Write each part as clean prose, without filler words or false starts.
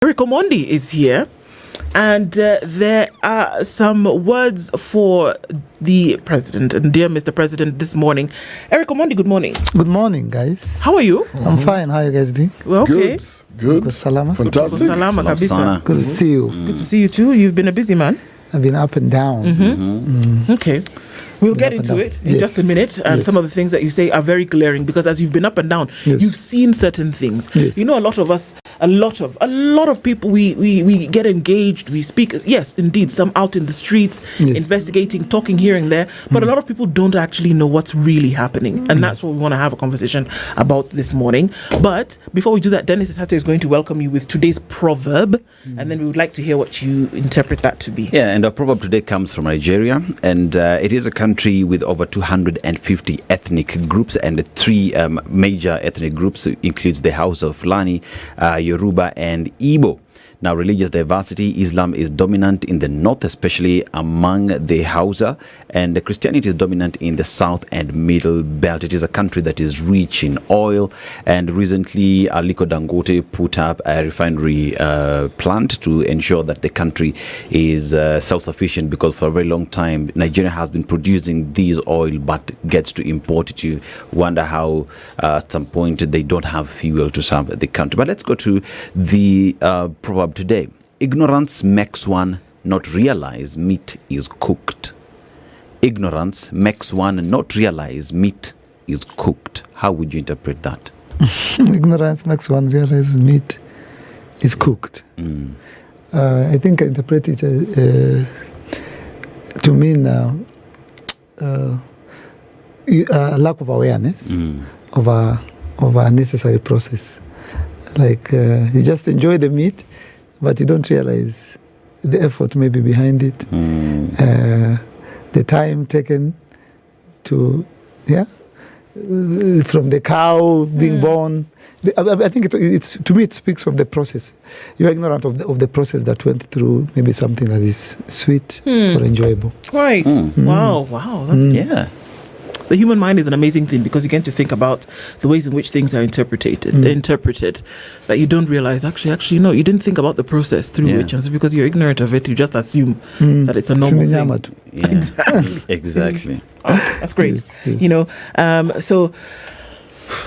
Omondi is here, and there are some words for the president. And dear Mr. President, this morning, Omondi, good morning. Good morning, guys. How are you? I'm fine. How are you guys doing? Well, okay. Good. Salama. Fantastic. Salama kabisa. Good to see you. Good to see you too. You've been a busy man. I've been up and down. Okay. We'll get into it in just a minute. And some of the things that you say are very glaring because as you've been up and down, you've seen certain things. You know, a lot of us, a lot of people, we get engaged, we speak. Yes, indeed, some out in the streets, investigating, talking here and there. But a lot of people don't actually know what's really happening. And that's what we want to have a conversation about this morning. But before we do that, Dennis Isate is going to welcome you with today's proverb. And then we would like to hear what you interpret that to be. Yeah, and our proverb today comes from Nigeria. And it is a country with over 250 ethnic groups, and three major ethnic groups includes the House of Fulani, Yoruba and Igbo. Now, religious diversity, Islam is dominant in the north, especially among the Hausa, and Christianity is dominant in the south and middle belt. It is a country that is rich in oil, and recently Aliko Dangote put up a refinery plant to ensure that the country is self-sufficient, because for a very long time Nigeria has been producing these oil but gets to import it. You wonder how at some point they don't have fuel to serve the country. But let's go to the proverb today. Ignorance makes one not realize meat is cooked. Ignorance makes one not realize meat is cooked. How would you interpret that? Ignorance makes one realize meat is cooked. I think I interpret it to mean a lack of awareness of a necessary process. Like you just enjoy the meat, but you don't realize the effort maybe behind it, the time taken to, from the cow being born. I think it's to me it speaks of the process. You're ignorant of the process that went through maybe something that is sweet or enjoyable. Right. Wow. That's The human mind is an amazing thing because you get to think about the ways in which things are interpreted, that you don't realize, actually, no, you didn't think about the process through which, and so because you're ignorant of it, you just assume that it's a normal thing. Exactly. That's great. Yes. You know, so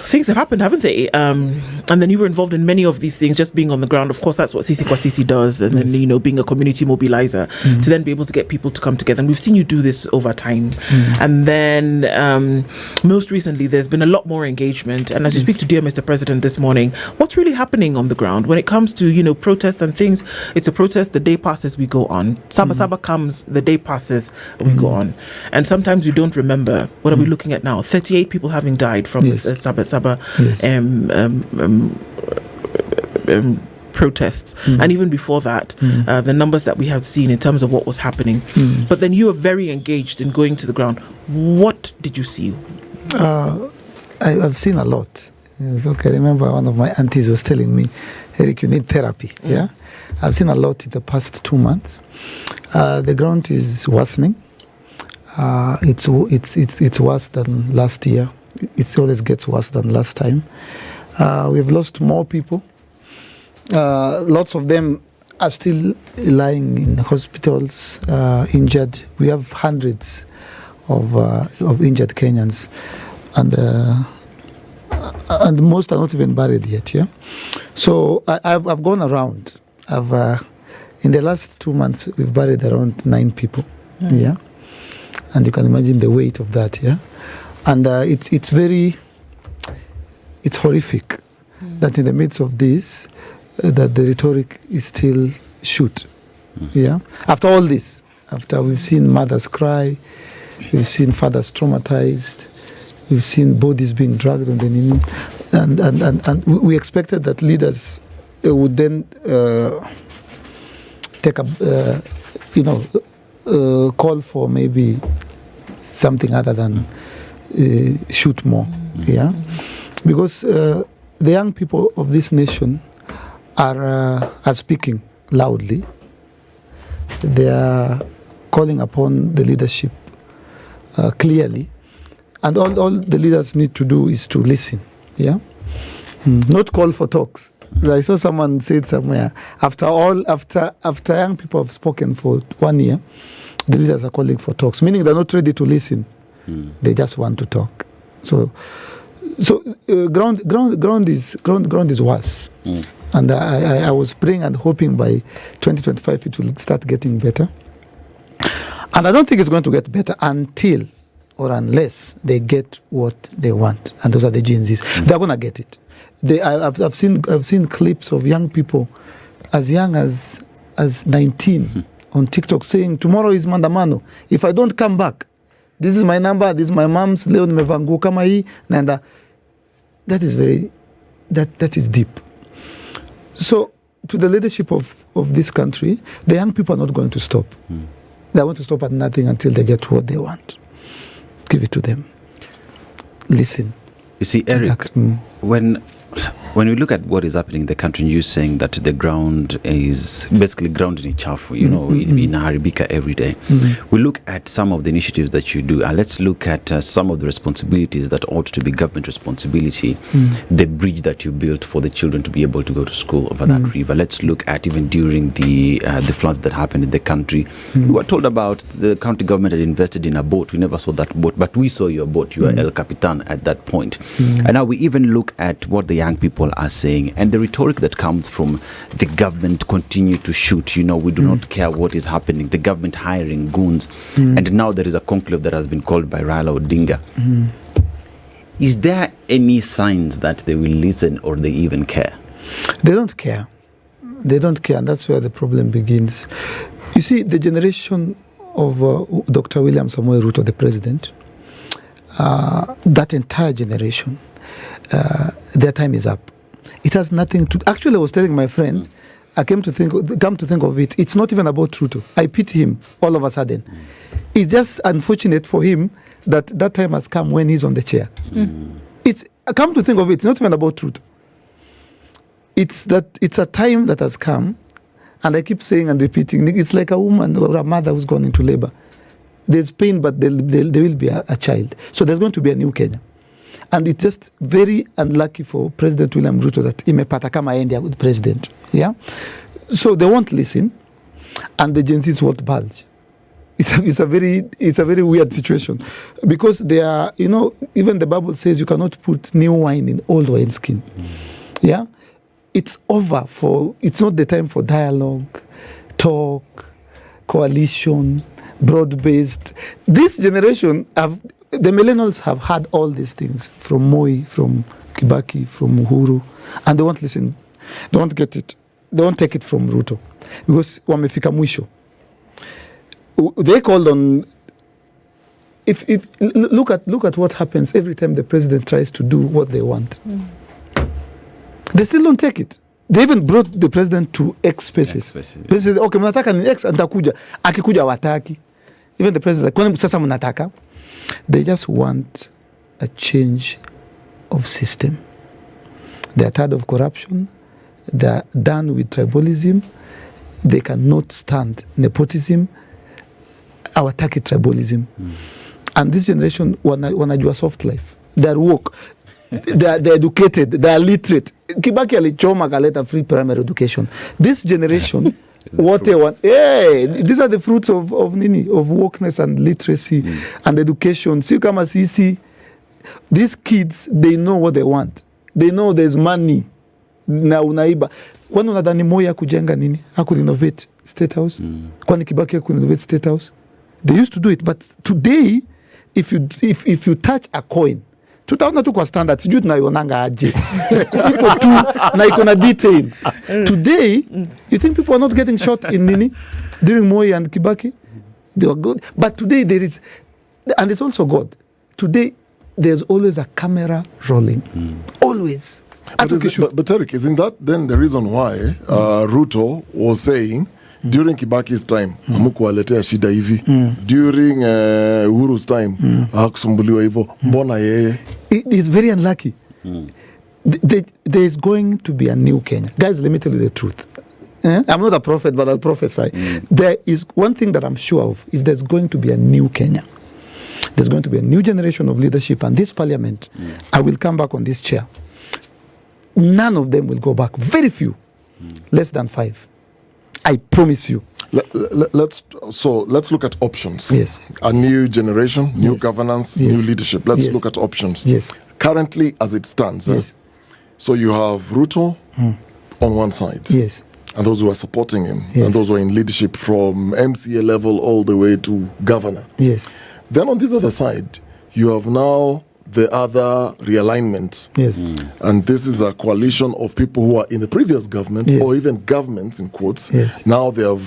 things have happened, haven't they? And then you were involved in many of these things, just being on the ground. Of course, that's what Sisi does. And then, you know, being a community mobilizer to then be able to get people to come together. And we've seen you do this over time. And then most recently, there's been a lot more engagement. And as you speak to dear Mr. President this morning, what's really happening on the ground when it comes to, you know, protest and things? It's a protest, the day passes, we go on. Saba comes, the day passes, we go on. And sometimes we don't remember. What are we looking at now? 38 people having died from Saba protests, and even before that, the numbers that we have seen in terms of what was happening. But then you were very engaged in going to the ground. What did you see? I've seen a lot. Okay, I remember one of my aunties was telling me, Eric, you need therapy. I've seen a lot in the past 2 months. The ground is worsening. It's worse than last year. It always gets worse than last time. We've lost more people. Lots of them are still lying in hospitals, injured. We have hundreds of injured Kenyans, and most are not even buried yet. So I've gone around. In the last 2 months we've buried around 9 people. And you can imagine the weight of that. And it's horrific that in the midst of this, that the rhetoric is still shoot. After all this, after we've seen mothers cry, we've seen fathers traumatized, we've seen bodies being dragged on the knee, and we expected that leaders would then take a call for maybe something other than shoot more, because the young people of this nation are speaking loudly. They are calling upon the leadership clearly, and all the leaders need to do is to listen, not call for talks, I saw someone said somewhere, after young people have spoken for 1 year, the leaders are calling for talks, meaning they're not ready to listen. They just want to talk. So ground is worse. And I was praying and hoping by 2025 it will start getting better. And I don't think it's going to get better until or unless they get what they want, and those are the Gen Zs. They're gonna get it. I've seen clips of young people as young as 19 on TikTok saying, "Tomorrow is Mandamano. If I don't come back, this is my number. This is my mom's. Leo nimevangu kama hii." And that is deep. So to the leadership of this country, the young people are not going to stop. They want to stop at nothing until they get what they want. Give it to them. Listen. You see, Eric, when we look at what is happening in the country, and you're saying that the ground is basically ground in chafu, in Haribika every day. We look at some of the initiatives that you do, and let's look at some of the responsibilities that ought to be government responsibility. The bridge that you built for the children to be able to go to school over that river. Let's look at even during the floods that happened in the country. We were told about the county government had invested in a boat. We never saw that boat, but we saw your boat. You were El Capitan at that point. And now we even look at what the young people are saying, and the rhetoric that comes from the government continue to shoot. We do not care what is happening. The government hiring goons, and now there is a conclave that has been called by Raila Odinga. Is there any signs that they will listen or they even care? They don't care. They don't care, and that's where the problem begins. You see, the generation of Dr. William Samoei Ruto, the president, that entire generation, their time is up. It has nothing to. Actually, I was telling my friend, I come to think of it, it's not even about Ruto. I pity him all of a sudden. It's just unfortunate for him that time has come when he's on the chair. It's come to think of it, it's not even about Ruto. It's a time that has come, and I keep saying and repeating. It's like a woman or a mother who's gone into labor. There's pain, but there will be a child. So there's going to be a new Kenya. And it's just very unlucky for President William Ruto that imepata kama India with president. Yeah? So they won't listen, and the Gen Zs won't budge. It's a very weird situation, because they are, even the Bible says you cannot put new wine in old wineskin. Yeah? It's over it's not the time for dialogue, talk, coalition, broad-based. This generation the millennials have had all these things from Moi, from Kibaki, from Uhuru, and they won't listen. They won't get it. They won't take it from Ruto, because wamefika mwisho. They called on. If look at what happens every time the president tries to do what they want. They still don't take it. They even brought the president to X spaces. They said, okay, mnataka ni X, nitakuja. Akikuja wataki. Even the president, kwani sasa mnataka? They just want a change of system. They are tired of corruption. They are done with tribalism. They cannot stand nepotism. Hawataki tribalism. And this generation wanajua soft life. They are woke. They are educated. They are literate. Kibaki alichoma kaleta free primary education. This generation what they want. Hey, these are the fruits of wokeness and literacy and education. See kama Sisi, these kids, they know what they want. They know there's money. Na unaiba. Kwani unadhani Moi kujenga nini? Haku innovate State House? Kwani Kibaki haku innovate State House? They used to do it, but today, if you touch a coin, tutaona tu kwa standard, sijui tunaionanga aje. Iko tu na iko na detail. Today, you think people are not getting shot in nini during Moi and Kibaki? They were good, but today there is, and it's also God. Today there's always a camera rolling, always. But Eric, isn't that then the reason why Ruto was saying during Kibaki's time amukuwaletea shida hivi, during Uhuru's time hakusumbuliwa hivyo, mbona yeye? It is very unlucky. There is going to be a new Kenya. Guys, let me tell you the truth. I'm not a prophet, but I'll prophesy. There is one thing that I'm sure of, is there's going to be a new Kenya. There's going to be a new generation of leadership, and this parliament, I will come back on this chair. none of them will go back. Very few, less than 5. I promise you. Let's look at options. Yes. A new generation, new Yes. governance, Yes. new leadership. Let's Yes. look at options. Yes. Currently, as it stands, Yes. so you have Ruto on one side, Yes. and those who are supporting him, Yes. and those who are in leadership from MCA level all the way to governor. Yes. Then on this other side, you have now the other realignments. Yes. And this is a coalition of people who are in the previous government, Yes. or even governments in quotes. Yes. Now they are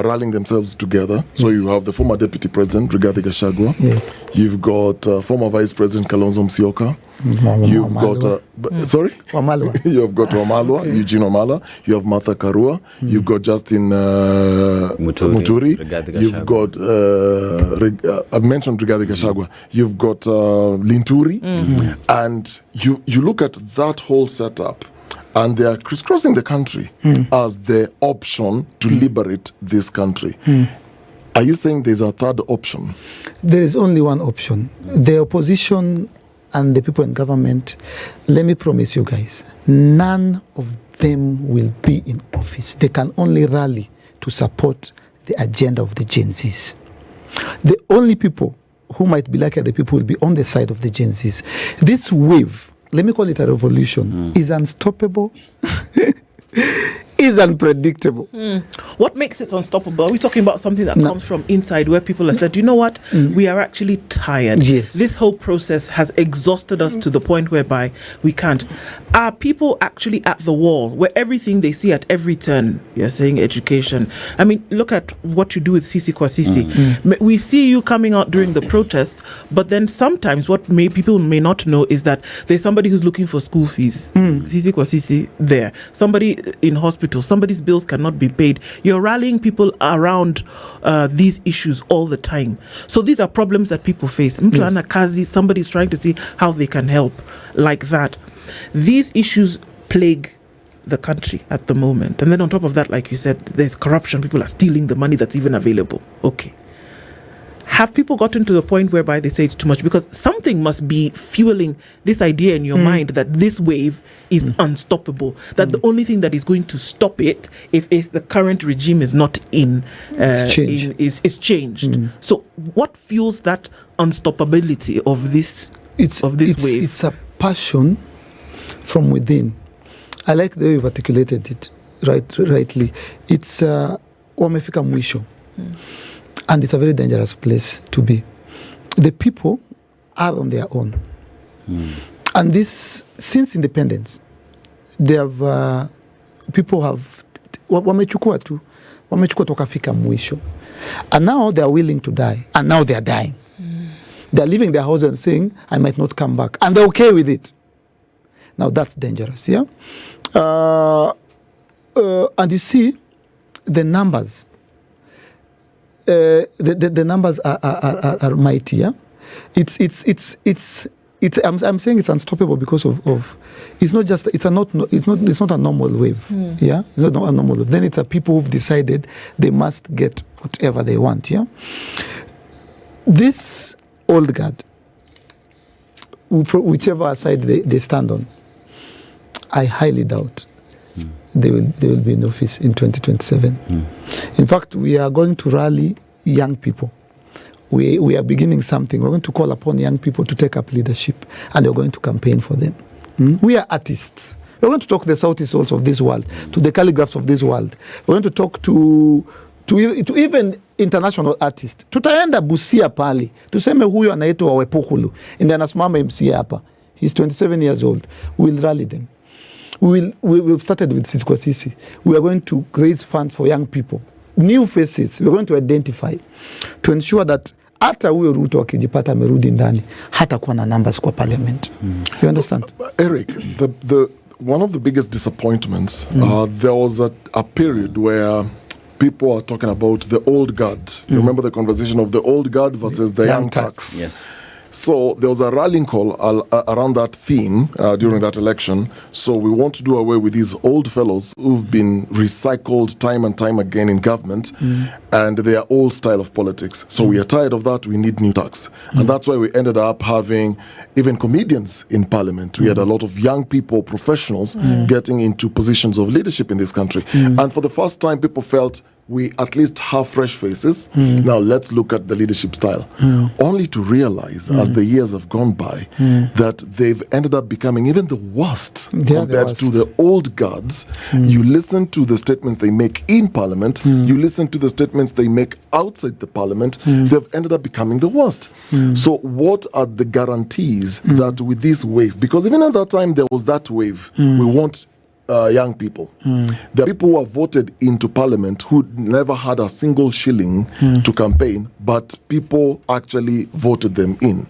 rallying themselves together. So you have the former deputy president Rigathi Gachagua. Yes. You've got former vice president Kalonzo Musyoka. You've got sorry. Wamalwa. You have got Wamalwa, Eugene Omala. You have Martha Karua. You've got Justin Muturi. Rigathi You've got I've mentioned Rigathi Gachagua. You've got Linturi, and you look at that whole setup, and they are crisscrossing the country as the option to liberate this country. Are you saying there's a third option? There is only one option. The opposition and the people in government, let me promise you guys, none of them will be in office. They can only rally to support the agenda of the Gen Zs. The only people who might be like the people will be on the side of the Gen Zs. This wave, let me call it a revolution, is unstoppable, is unpredictable. What makes it unstoppable? Are we talking about something that comes from inside, where people have said, you know what, we are actually tired. Yes. This whole process has exhausted us to the point whereby we can't. Are people actually at the wall where everything they see at every turn, you're saying education? I mean, look at what you do with Sisi kwa Sisi. We see you coming out during the protest, but then sometimes what people may not know is that there's somebody who's looking for school fees. Sisi kwa Sisi there. Somebody in hospital. Somebody's bills cannot be paid. You're rallying people around these issues all the time. So these are problems that people face. Mtu ana kazi, somebody's trying to see how they can help, like that. These issues plague the country at the moment. And then on top of that, like you said, there's corruption. People are stealing the money that's even available. Okay. Have people gotten to the point whereby they say it's too much? Because something must be fueling this idea in your mind that this wave is unstoppable. That the only thing that is going to stop it, if the current regime is not in, is changed. So, what fuels that unstoppability of this wave? It's a passion from within. I like the way you've articulated it rightly. It's wamefika mwisho. And it's a very dangerous place to be. The people are on their own. And this, since independence, they have, people have, wamechukua tukafika mwisho. And now they are willing to die. And now they are dying. They are leaving their house and saying, I might not come back. And they're okay with it. Now that's dangerous, yeah? And you see, the numbers, the numbers are mighty. Yeah? I'm saying it's unstoppable because of it's not just it's not a normal wave. Yeah, it's not a normal wave. Then it's a people who've decided they must get whatever they want. Yeah, this old guard, whichever side they stand on, I highly doubt they will be in office in 2027. In fact, we are going to rally young people. We are beginning something. We're going to call upon young people to take up leadership, and we're going to campaign for them. We are artists. We're going to talk to the Southie souls of this world, to the calligraphs of this world. We're going to talk to even international artists. Tutaenda Busia pale. Tuseme huyu anaitwa Wepukhulu. Ndiye anasimama MC hapa. He's 27 years old. We'll rally them. We've started with Sisi kwa Sisi. We are going to raise funds for young people. New faces. We're going to identify to ensure that hata huyo Ruto akijipata amerudi ndani hata kuwa na numbers kwa parliament. You understand? Eric, one of the biggest disappointments, there was a period where people are talking about the old guard. You remember the conversation of the old guard versus the young tax? Yes. So there was a rallying call around that theme during that election. So we want to do away with these old fellows who've been recycled time and time again in government, and their old style of politics. So we are tired of that. We need new tax. And that's why we ended up having even comedians in parliament. We had a lot of young people, professionals, getting into positions of leadership in this country. And for the first time, people felt we at least have fresh faces. Now let's look at the leadership style. Only to realize as the years have gone by that they've ended up becoming even the worst compared to the old guards. You listen to the statements they make in parliament, you listen to the statements they make outside the parliament, they've ended up becoming the worst. So what are the guarantees that with this wave, because even at that time there was that wave, we want young people. The people who have voted into parliament who never had a single shilling to campaign, but people actually voted them in.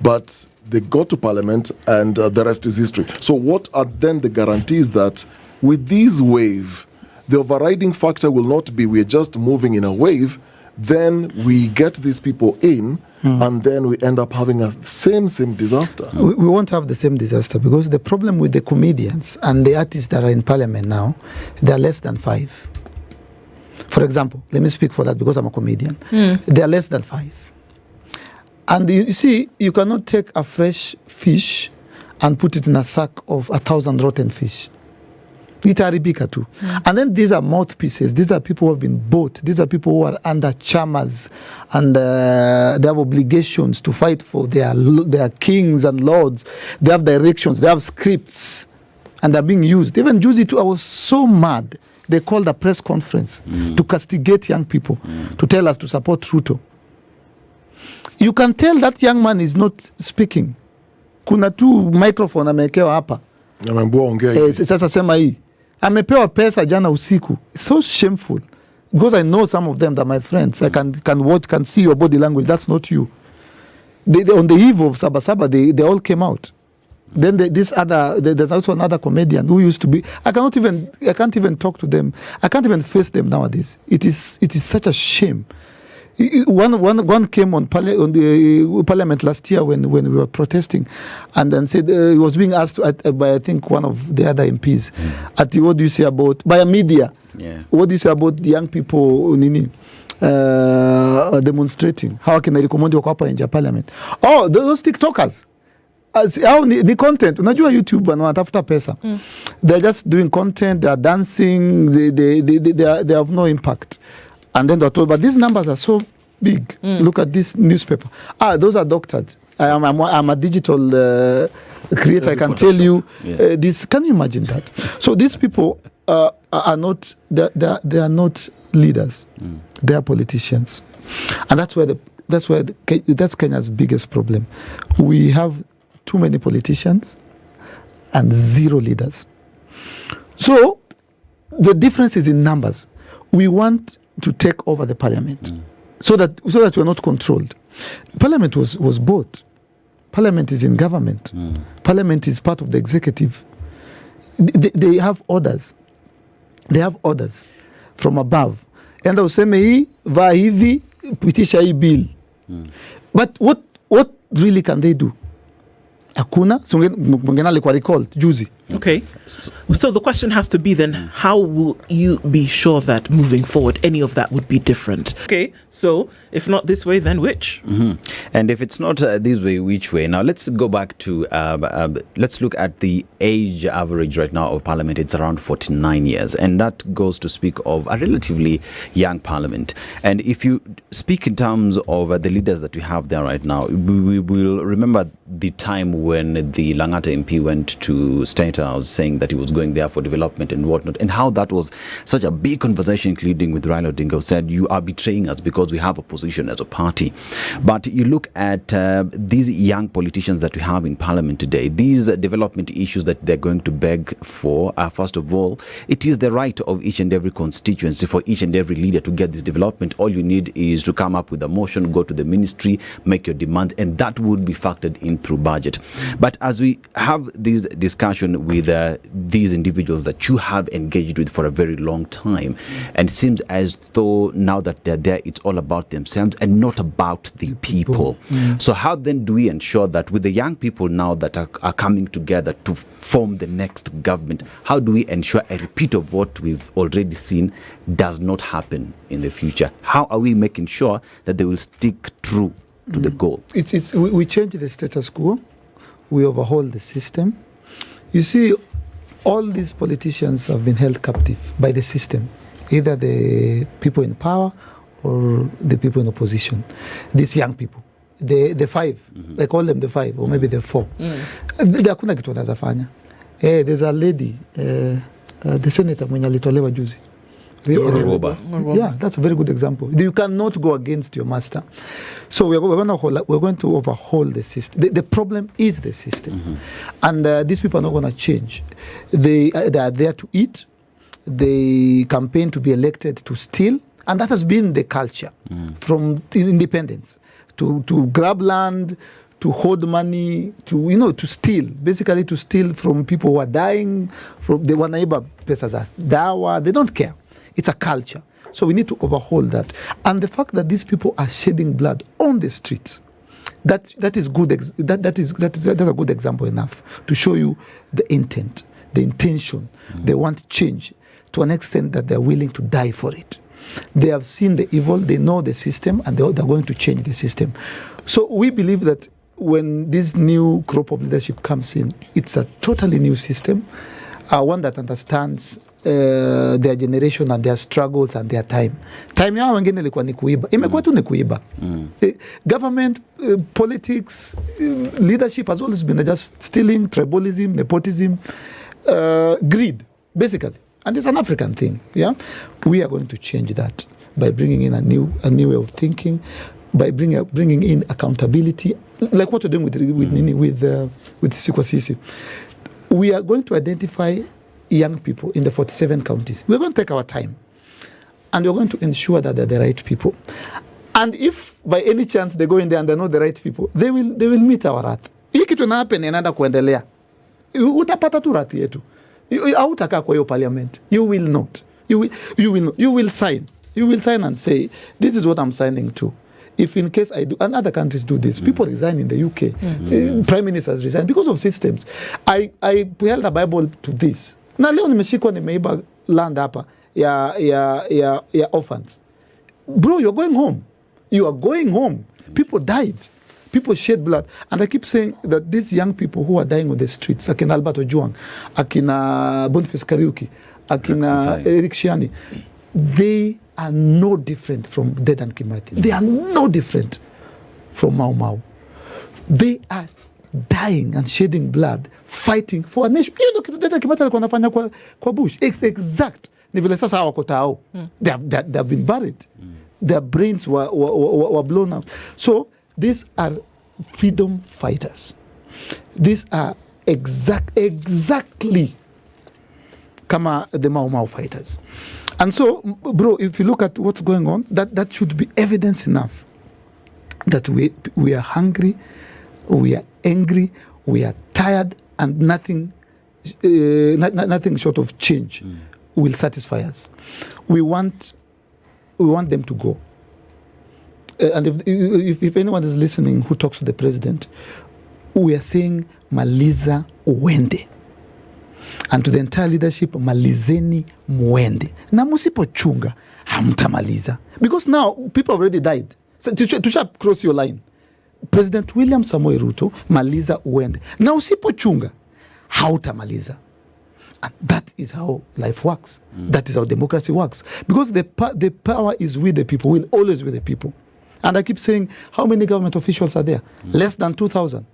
But they got to parliament and the rest is history. So what are then the guarantees that with this wave, the overriding factor will not be we're just moving in a wave, then we get these people in, and then we end up having a same disaster. We won't have the same disaster because the problem with the comedians and the artists that are in parliament now, they are less than 5. For example, let me speak for that because I'm a comedian. They are less than 5. And you see, you cannot take a fresh fish and put it in a sack of 1,000 rotten fish. Itaribika too. And then these are mouthpieces. These are people who have been bought. These are people who are under chamas and they have obligations to fight for their kings and lords. They have directions. They have scripts, and they're being used. They even use it. I was so mad. They called a press conference to castigate young people, to tell us to support Ruto. You can tell that young man is not speaking. Kuna tu microphone amekewa hapa. Sasa sema hii. Amepewa pesa jana usiku. It's so shameful. Because I know some of them that my friends. I can watch, can see your body language. That's not you. They on the eve of Sabasaba, they all came out. Then there's also another comedian who used to be. I can't even talk to them. I can't even face them nowadays. It is such a shame. One came on the parliament last year when we were protesting, and then said he was being asked by I think one of the other MPs, what do you say about by a media? What do you say about the young people demonstrating? How can I recommend you hapa nje parliament? Oh, those TikTokers. The content, unajua YouTube wanatafuta pesa. They're just doing content, they are dancing, they have no impact. And then they're told, but these numbers are so big. Look at this newspaper. Those are doctored. I'm a digital creator. I can tell you this. Can you imagine that? So these people are not. They are not leaders. They are politicians, and that's Kenya's biggest problem. We have too many politicians and zero leaders. So the difference is in numbers. We want to take over the parliament so that we're not controlled. Parliament was bought. Parliament is in government. Parliament is part of the executive. They have orders. They have orders from above. And useme hii, va hivi, pitisha hii bill. But what really can they do? Hakuna. So mwingine alikuwa recalled juzi. Okay. So the question has to be then, how will you be sure that moving forward any of that would be different? Okay, so if not this way, then which? And if it's not this way, which way? Now let's go back to, let's look at the age average right now of parliament. It's around 49 years. And that goes to speak of a relatively young parliament. And if you speak in terms of the leaders that we have there right now, we will remember the time when the Langata MP went to State House saying that he was going there for development and whatnot, and how that was such a big conversation, including with Raila Odinga, who said, you are betraying us because we have a position as a party. But you look at these young politicians that we have in parliament today, these development issues that they're going to beg for, first of all, it is the right of each and every constituency for each and every leader to get this development. All you need is to come up with a motion, go to the ministry, make your demands, and that would be factored in through budget. But as we have this discussion with these individuals that you have engaged with for a very long time, and it seems as though now that they're there, it's all about themselves and not about the people. So how then do we ensure that with the young people now that are coming together to form the next government, how do we ensure a repeat of what we've already seen does not happen in the future? How are we making sure that they will stick true to the goal? We change the status quo. We overhaul the system. You see, all these politicians have been held captive by the system, either the people in power or the people in opposition. These young people, the five, they call them the five, or maybe the four. Hakuna kitu wanazafanya. There's a lady, the senator mwenye alitolewa juzi. Yeah, that's a very good example. You cannot go against your master. So we're going to overhaul the system. The problem is the system. And these people are not going to change. They are there to eat. They campaign to be elected to steal. And that has been the culture from independence. To grab land, to hoard money, to steal. Basically to steal from people who are dying. They wanaiba pesa za dawa. They don't care. It's a culture. So we need to overhaul that. And the fact that these people are shedding blood on the streets, that is good. That's a good example enough to show you the intent, the intention. They want change to an extent that they're willing to die for it. They have seen the evil, they know the system, and they're going to change the system. So we believe that when this new crop of leadership comes in, it's a totally new system, one that understands their generation and their struggles and their time. Time yao wengine ilikuwa ni kuiba. Imekuwa tu ni kuiba. Government, politics, leadership has always been just stealing, tribalism, nepotism, greed, basically. And it's an African thing. Yeah, we are going to change that by bringing in a new way of thinking, by bringing in accountability, like what we're doing with Sisi. We are going to identify young people in the 47 counties. We're going to take our time, and we're going to ensure that they're the right people. And if by any chance they go in there and they're not the right people, they will meet our wrath. Hii kitu inahappen inaenda kuendelea. Utapata tu wrath yetu. Hautakaa kwa hiyo parliament. You will not. You will sign. You will sign and say, this is what I'm signing to. If in case I do, and other countries do this, people resign in the UK. Prime ministers resign because of systems. I held a Bible to this. Na leo nimeshikwa nimeiba land hapa ya orphans. Bro, you're going home. You are going home. People died. People shed blood. And I keep saying that these young people who are dying on the streets, akina Alberto Juang, akina Boniface Kariuki, akina Eric Shiani, they are no different from Dedan Kimathi. They are no different from Mau Mau. They are dying and shedding blood, fighting for a nation. You know, Dedan Kimathi alikuwa anafanya kwa bush. It's exact. Ni vile sasa hawako tao. They have been buried. Their brains were blown out. So these are freedom fighters. These are exactly kama the Mau Mau fighters. And so, bro, if you look at what's going on, that should be evidence enough that we are hungry, we are angry, we are tired, and nothing short of change will satisfy us. We want them to go. And if anyone is listening who talks to the president, we are saying Maliza Uende. And to the entire leadership, Malizeni Muende. Na Usipochunga, Hautamaliza. Because now, people have already died. So to cross your line. President William Samoei Ruto, Maliza Uende. Na Usipochunga, Hautamaliza. And that is how life works. That is how democracy works. Because the power is with the people, will always be the people. And I keep saying, how many government officials are there? Less than 2,000.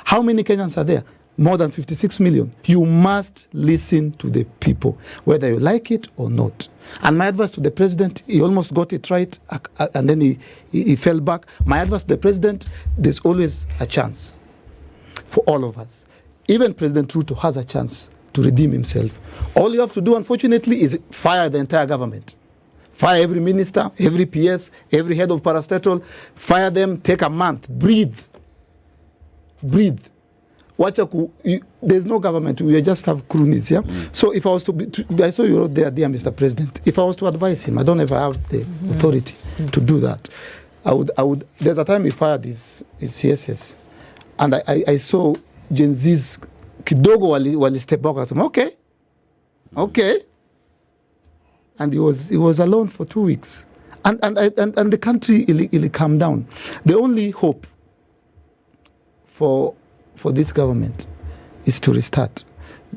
How many Kenyans are there? More than 56 million. You must listen to the people, whether you like it or not. And my advice to the president, he almost got it right, and then he fell back. My advice to the president, there's always a chance for all of us. Even President Ruto has a chance to redeem himself. All you have to do, unfortunately, is fire the entire government. Fire every minister, every PS, every head of parastatal. Fire them, take a month, breathe. there's no government. We just have cronies. Yeah. So if I was I saw you wrote there, dear Mr. President. If I was to advise him, I don't ever have the authority to do that. I would. There's a time he fired his CSS, and I saw Gen Z's kidogo wali step back and say, okay, and he was alone for 2 weeks, and the country will calm down. The only hope for this government is to restart.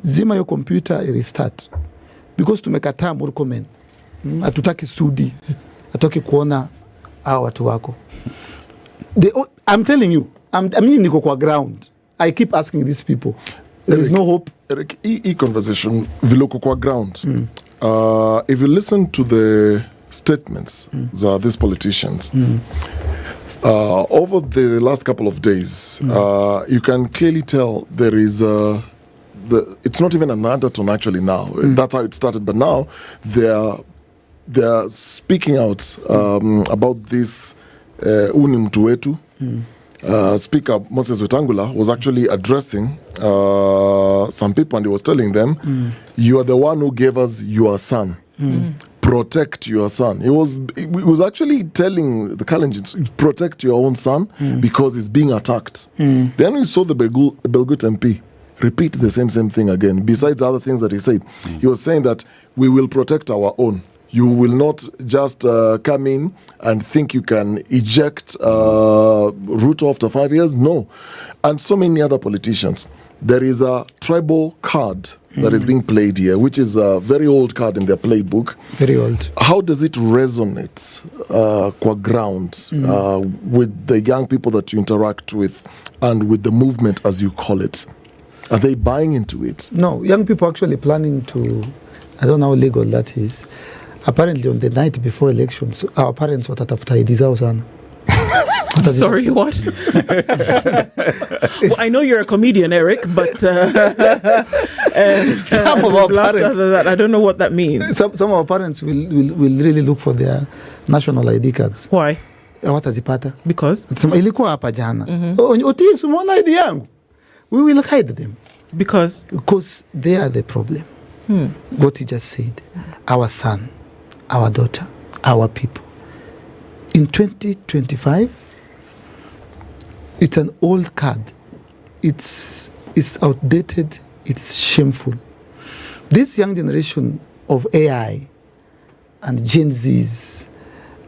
Zima your computer, restart, because tumekataa Murkomen, hatutaki Sudi, hatutaki kuona hawa watu wako. I'm telling you, I mean niko kwa ground. I keep asking these people. There is no hope. Eric, conversation viloko kwa ground. If you listen to the statements of these politicians over the last couple of days, you can clearly tell there is it's not even an undertone actually now. That's how it started, but now they are speaking out about this unimtu wetu. Speaker Moses Wetangula was actually addressing some people, and he was telling them, you are the one who gave us your son. Protect your son. He was actually telling the Kalenjins, protect your own son because he's being attacked. Then we saw the Belgut MP repeat the same thing again. Besides other things that he said, he was saying that we will protect our own. You will not just come in and think you can eject Ruto after 5 years. No. And so many other politicians. There is a tribal card that is being played here, which is a very old card in their playbook. Very old. How does it resonate qua ground with the young people that you interact with and with the movement, as you call it? Are they buying into it? No, young people actually planning to, I don't know how legal that is. Apparently on the night before elections, our parents watatafuta ID zao sana. Sorry, what? Well, I know you're a comedian, Eric, but some of our parents, I don't know what that means. Some of our parents will really look for their national ID cards. Why? Watazipata. Because? Ilikuwa hapa jana. Otis, umeona ID yangu? We will hide them. Because they are the problem. What he just said. Our son, our daughter, our people. In 2025, it's an old card. It's outdated. It's shameful. This young generation of AI and Gen Zs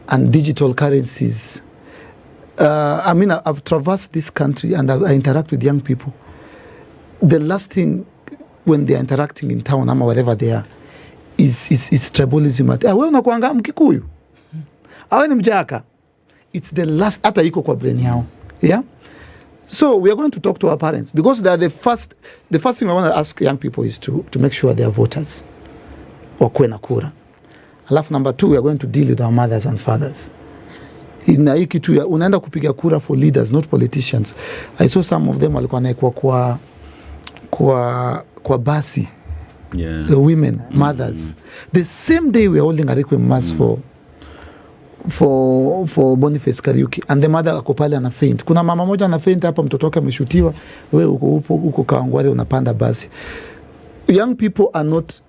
and digital currencies. I've traversed this country and I interact with young people. The last thing when they're interacting in town or wherever they are is tribalism. Wewe unakuanga Mkikuyu. Awe ni Mjaka. It's the last hata iko kwa brain yao. Yeah? So we are going to talk to our parents because they are the first thing I want to ask young people is to make sure they are voters. Wakwe na kura. Alafu number 2, we are going to deal with our mothers and fathers. Na hii kitu unaenda kupiga kura for leaders, not politicians. I saw some of them walikuwa naekwa kwa basi. Yeah. The women, mothers. The same day we are holding a requiem mass for Boniface Kariuki, and the mother ako pale ana faint. Kuna mama moja ana faint hapa, mtoto wake ameshutiwa, wewe uko Kawangware unapanda basi. Young people are not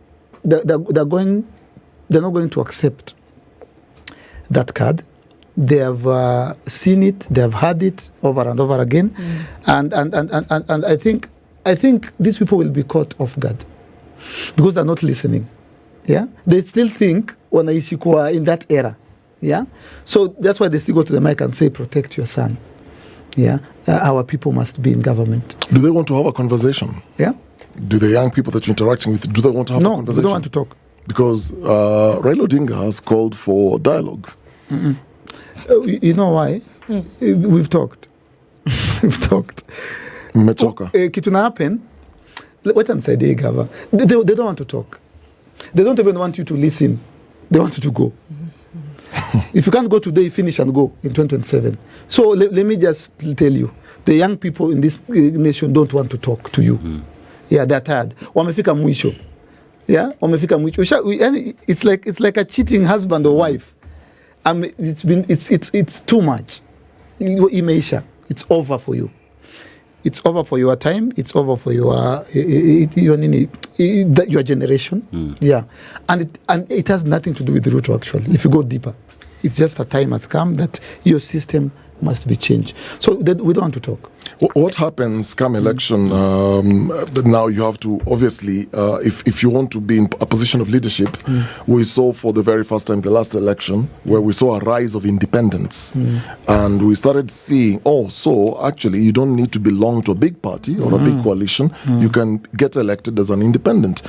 they're not going to accept that card. They have seen it, they have heard it over and over again, and I think these people will be caught off guard because they're not listening. Yeah, they still think wanaishi kwa in that era. Yeah, so that's why they still go to the mic and say, "Protect your son." Yeah, our people must be in government. Do they want to have a conversation? Yeah. Do the young people that you're interacting with, do they want to have a conversation? No, they don't want to talk. Because Raila Odinga has called for dialogue. You know why? We've talked. We've talked. Kitu na happen. What I'm saying, they don't want to talk. They don't even want you to listen. They want you to go. If you can't go today, finish and go in 2027. So let me just tell you, the young people in this nation don't want to talk to you. Yeah, they're tired. Wamefika mwisho. Yeah, wamefika mwisho. It's like a cheating husband or wife. It's too much. Imeisha. It's over for you. It's over for your time. It's over for your generation. Yeah, and it has nothing to do with Ruto actually. If you go deeper, it's just a time has come that your system must be changed. So that we don't want to talk. What happens come election? Now you have to obviously, if you want to be in a position of leadership, we saw for the very first time the last election where we saw a rise of independents, and we started seeing, so actually you don't need to belong to a big party or a big coalition. You can get elected as an independent.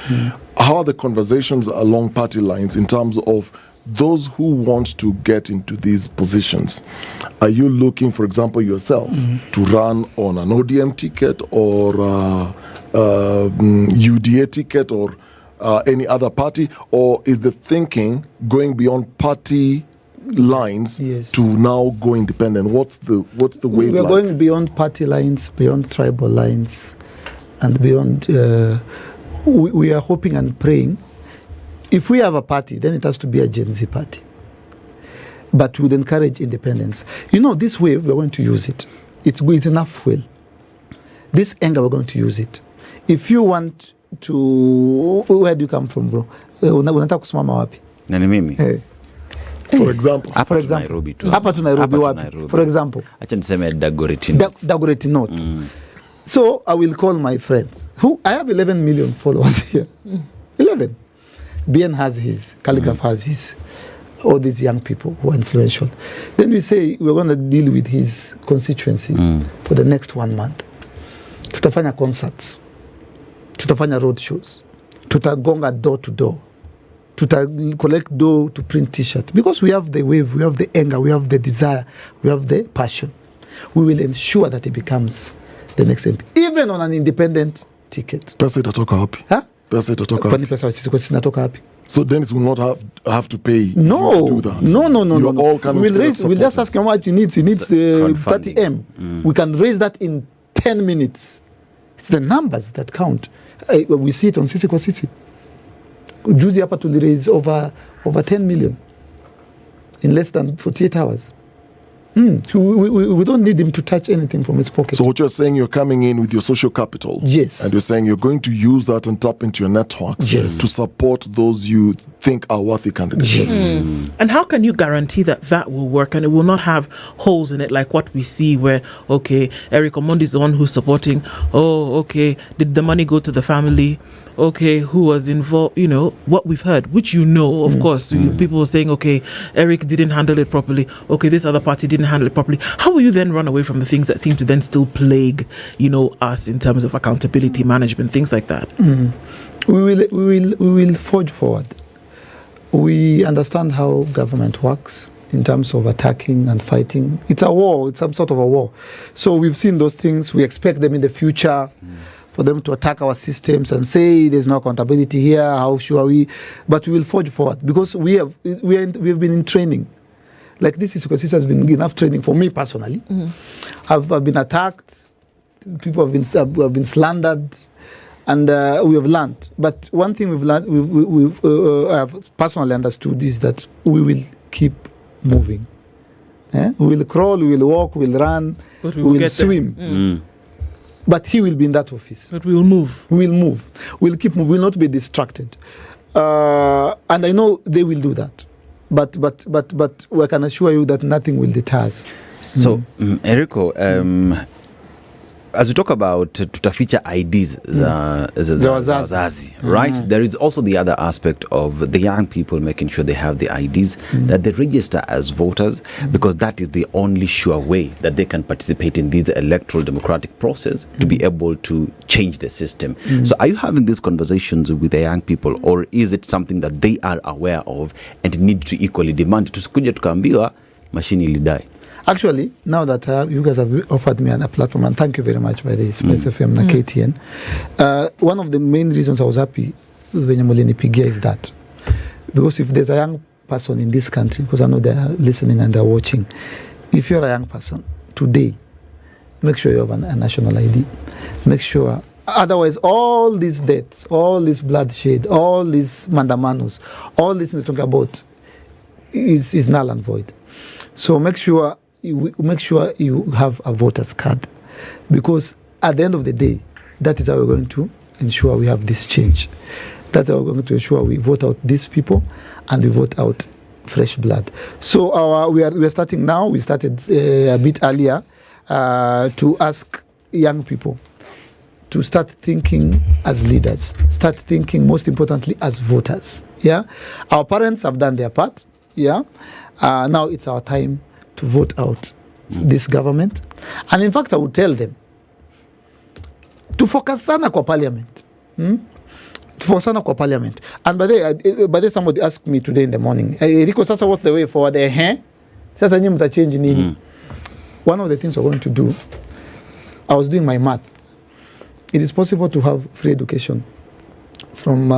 How are the conversations along party lines in terms of those who want to get into these positions? Are you looking, for example, yourself to run on an ODM ticket or UDA ticket or any other party? Or is the thinking going beyond party lines to now go independent? What's the way? We are going beyond party lines, beyond tribal lines, and beyond. We are hoping and praying. If we have a party, then it has to be a Gen Z party. But we would encourage independence. This wave, we're going to use it. It's enough fuel. This anger, we're going to use it. If you want to... Where do you come from, bro? Unataka kusimama wapi? Nani mimi? For example. Hapa tu Nairobi tu. Hapa tu Nairobi wapi? For example. Acha niseme Dagoretti North. Dagoretti North. So I will call my friends. I have 11 million followers here. 11. BN has his, Calligraph has his, all these young people who are influential. Then we say we're going to deal with his constituency for the next 1 month. Tutafanya concerts, tutafanya road shows, tutagonga door to door, collect dough to print t-shirt. Because we have the wave, we have the anger, we have the desire, we have the passion. We will ensure that he becomes the next MP, even on an independent ticket. Pesa itatoka wapi? Huh? Pesa itatoka wapi? Pesa zinatoka wapi? So Dennis will not have to pay no, to do that. No. All we'll just ask him what he needs. He needs 30M. We can raise that in 10 minutes. It's the numbers that count. We see it on Sisi kwa Sisi. Juzi hapa to raise over 10 million in less than 48 hours. We don't need him to touch anything from his pocket. So what you're saying, you're coming in with your social capital. Yes. And you're saying you're going to use that and tap into your networks to support those you think are worthy candidates. Yes. And how can you guarantee that will work and it will not have holes in it like what we see where, Eric Omondi is the one who's supporting. Did the money go to the family? Who was involved? What we've heard, which of course, people were saying, Eric didn't handle it properly. This other party didn't handle it properly. How will you then run away from the things that seem to then still plague, us in terms of accountability, management, things like that? We will forge forward. We understand how government works in terms of attacking and fighting. It's a war. It's some sort of a war. So we've seen those things. We expect them in the future. For them to attack our systems and say there's no accountability here, how sure are we? But we will forge forward because we have been in training. Like this has been enough training for me personally. I've been attacked, people have been slandered, and we have learned. But one thing we've learned, I have personally understood is that we will keep moving. We will crawl, we will walk, we will run, we will swim. But he will be in that office. But we will move. We will move. We'll keep moving. We will not be distracted. And I know they will do that. But we can assure you that nothing will deter us. So, Eriko, as we talk about tutaficha IDs za wazazi, right? There is also the other aspect of the young people making sure they have the IDs, that they register as voters, because that is the only sure way that they can participate in this electoral democratic process to be able to change the system. So are you having these conversations with the young people, or is it something that they are aware of and need to equally demand? Tusikuja tukaambiwa machine ilidai. Actually, now that you guys have offered me a platform, and thank you very much by the SpiceFM na KTN, one of the main reasons I was happy when mulinipigia is that, because if there's a young person in this country, because I know they are listening and they're watching, if you're a young person today, make sure you have a national ID. Make sure, otherwise all these deaths, all this bloodshed, all these mandamanos, all this we're talking about is null and void. So make sure you have a voter's card, because at the end of the day, that is how we're going to ensure we have this change. That's how we're going to ensure we vote out these people and we vote out fresh blood. So we are starting now. We started a bit earlier to ask young people to start thinking as leaders, start thinking most importantly as voters. Yeah, our parents have done their part. Yeah, now it's our time to vote out this government. And in fact, I would tell them to focus sana kwa parliament. To focus sana kwa parliament. And by the way, somebody asked me today in the morning, Rico, sasa what's the way forward? Sasa nyi mta change nini? One of the things we're going to do, I was doing my math. It is possible to have free education from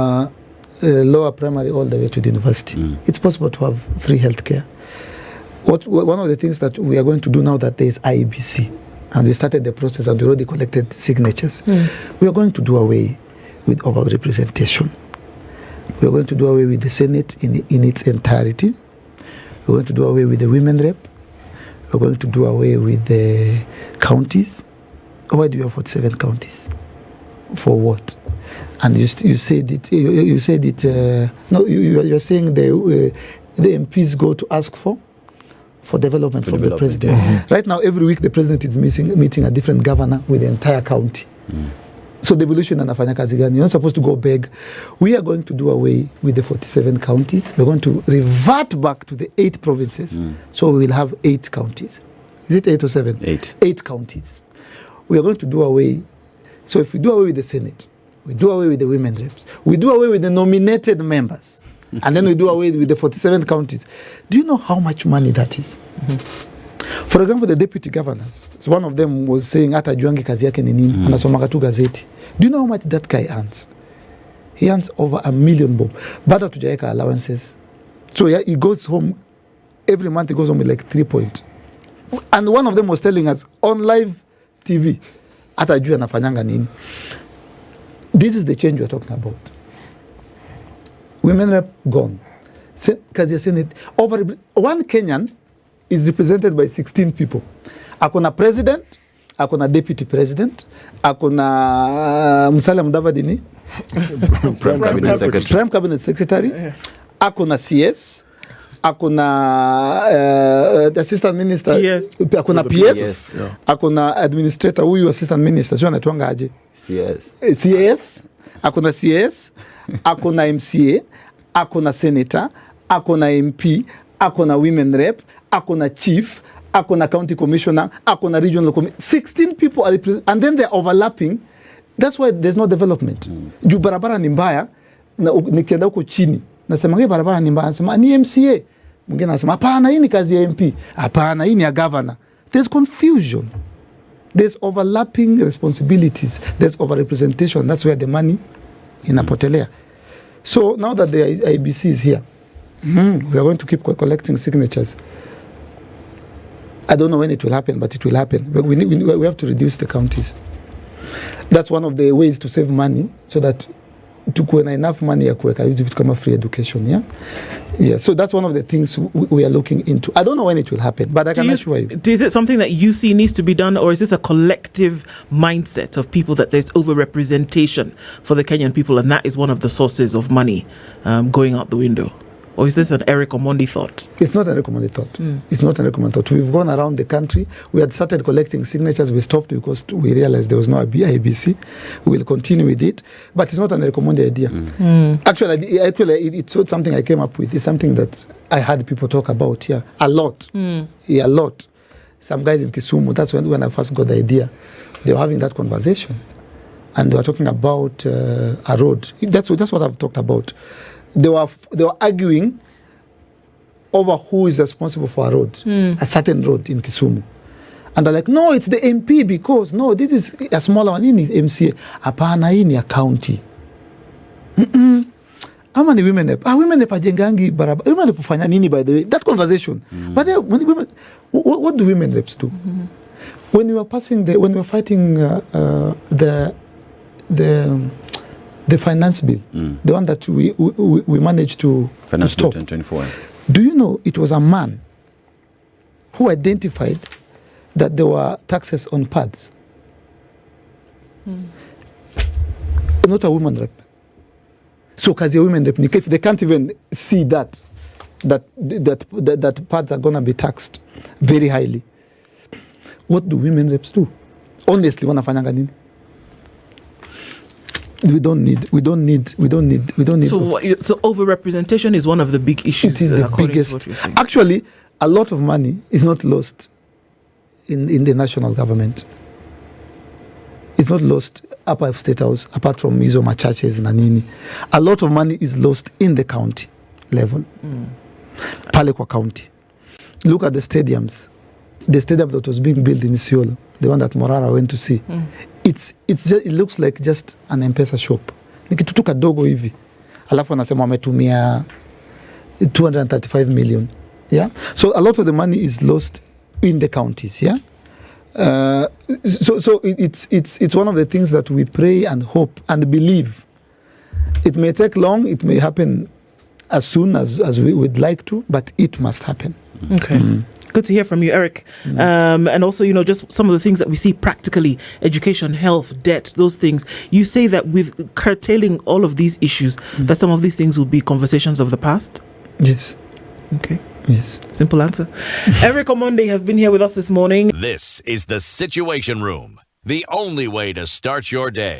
lower primary all the way to the university. It's possible to have free healthcare. One of the things that we are going to do now that there is IEBC, and we started the process and we already collected signatures, we are going to do away with overrepresentation. We are going to do away with the Senate in its entirety. We're going to do away with the women rep. We're going to do away with the counties. Why do you have 47 counties? For what? And you said it. You said it. No, you're saying the MPs go to ask for development from the president. Right now, every week the president is meeting a different governor with the entire county. So devolution anafanya kazi gani? You're not supposed to go beg. We are going to do away with the 47 counties. We're going to revert back to the 8 provinces. So we will have 8 counties. Is it 8 or 7? 8. 8 counties. We are going to do away. So if we do away with the Senate, we do away with the women reps, we do away with the nominated members, and then we do away with the 47 counties. Do you know how much money that is? For example, the deputy governors, so one of them was saying, hata juangi kazi yake ni nini, anasomanga tu gazeti. Do you know how much that guy earns? He earns over $1 million bob. Bado tujaeka allowances. So yeah, he goes home, every month he goes home with like 3 point. And one of them was telling us on live TV, hata juu anafanyanga nini. This is the change we're talking about. Women rep gone. Kazi ya Senate, over one Kenyan is represented by 16 people. Akona president, akona deputy president, akona Musalia Mudavadi ni Prime Cabinet Secretary, akona CS, akona assistant minister, akona PS, akona administrator, huyu assistant minister, sio anatuanga aje? CS, akona CS, akona MCA, akona senator, akona MP, akona women rep, akona chief, akona county commissioner, akona regional commissioner. 16 people are and then they're overlapping. That's why there's no development. Juu barabara ni mbaya, nikienda huko chini nasema hii barabara ni mbaya, nasema ni MCA, mwingine anasema hapana hii ni kazi ya MP, hapana hii ni ya governor. There's confusion, there's overlapping responsibilities, there's overrepresentation. That's where the money inapotelea. So now that the IBC is here, we are going to keep collecting signatures. I don't know when it will happen, but it will happen. We have to reduce the counties. That's one of the ways to save money, so that tukuwe na enough money ya kuweka hizi vitu kama free education. Yeah. So that's one of the things we are looking into. I don't know when it will happen, but I can assure you. Is it something that you see needs to be done, or is this a collective mindset of people that there's overrepresentation for the Kenyan people, and that is one of the sources of money going out the window? Or is this an Eric Omondi thought? It's not an Eric Omondi thought. It's not an Eric Omondi thought. We've gone around the country. We had started collecting signatures. We stopped because we realized there was no IBC. We will continue with it. But it's not an Eric Omondi idea. Actually, it's not something I came up with. It's something that I had people talk about here a lot. A lot. Some guys in Kisumu, that's when I first got the idea. They were having that conversation. And they were talking about a road. That's what I've talked about. They were arguing over who is responsible for a road, a certain road in Kisumu. And they're like, no, it's the MP, because no, this is a smaller one, is MCA. Apana, hii ni a county. Ama ni women rep. Women rep ajengangi barabara. Women rep ufanya nini, by the way? That conversation. But when women, what do women reps do? When we were fighting the finance bill, the one that we managed to stop. 2024. Do you know it was a man who identified that there were taxes on pads? not a women rep. So kazi ya women rep ni if they can't even see that parts are gonna be taxed very highly. What do women reps do? Honestly, wanafanyanga nini? We don't need. So overrepresentation is one of the big issues. It is the biggest. Actually, a lot of money is not lost in the national government. It's not lost up at State House, apart from hizo churches na nini. A lot of money is lost in the county level. Pale kwa county. Look at the stadiums. The stadium that was being built in Isiolo, the one that Morara went to see. It looks like just an M-Pesa shop. Ni kitu tu kadogo hivi. Alafu anasema wametumia 235 million. Yeah. So a lot of the money is lost in the counties. Yeah. So it's one of the things that we pray and hope and believe. It may take long. It may happen as soon as we would like to, but it must happen. Okay. Good to hear from you, Eric. And also, just some of the things that we see practically, education, health, debt, those things. You say that with curtailing all of these issues, that some of these things will be conversations of the past? Yes. Okay. Yes. Simple answer. Eric Omondi has been here with us this morning. This is the Situation Room, the only way to start your day.